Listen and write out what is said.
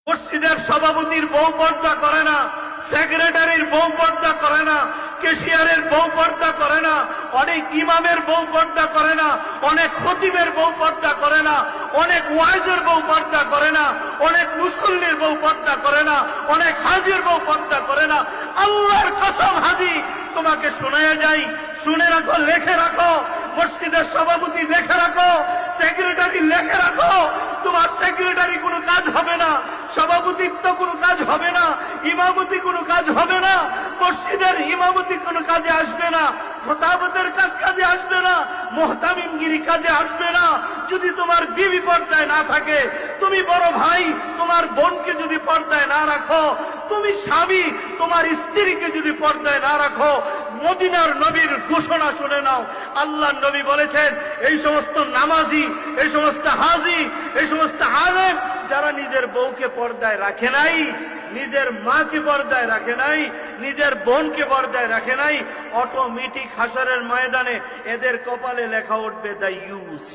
মসজিদের সভাপতির বউ পর্দা করে না, সেক্রেটারির বউ পর্দা করে না, ক্যাশিয়ারের বউ পর্দা করে না, অনেক ইমামের বউ পর্দা করে না, অনেক খতিবের বউ পর্দা করে না, অনেক ওয়াইজের বউ পর্দা করে না, অনেক মুসল্লির বউ পর্দা করে না, অনেক হাজির বউ পর্দা করে না। আল্লাহর কসম হাজি তোমাকে শোনায় যাই, শুনে রাখো, লেখে রাখো, মসজিদের সভাপতি লেখে রাখো, সেক্রেটারি লেখে রাখো, তোমার সেক্রেটারি কোনো কাজ হবে না, সভাপতিত্ব কোনো কাজ হবে না, ইমামতি কোনো কাজ হবে না, মসজিদের ইমামতি কোনো কাজে আসবে না, খতাবতের কাজে আসবে না, মুহতামিমগিরি কাজে আসবে না। যদি তোমার বিবি পর্দায় না থাকে, তুমি বড় ভাই তোমার বোনকে যদি পর্দায় না রাখো, তুমি স্বামী তোমার স্ত্রীকে যদি পর্দায় না রাখো, মদিনার নবীর ঘোষণা শুনে নাও। আল্লাহর নবী বলেছেন, এই সমস্ত নামাজি, এই সমস্ত হাজি, এই সমস্ত আলেম যারা নিজের বউকে পর্দায় রাখে নাই, নিজের মাকে পর্দায় রাখে নাই, নিজের বোনকে পর্দায় রাখে নাই, অটোমেটিক হাসরের ময়দানে এদের কপালে লেখা উঠবে দায়ুস।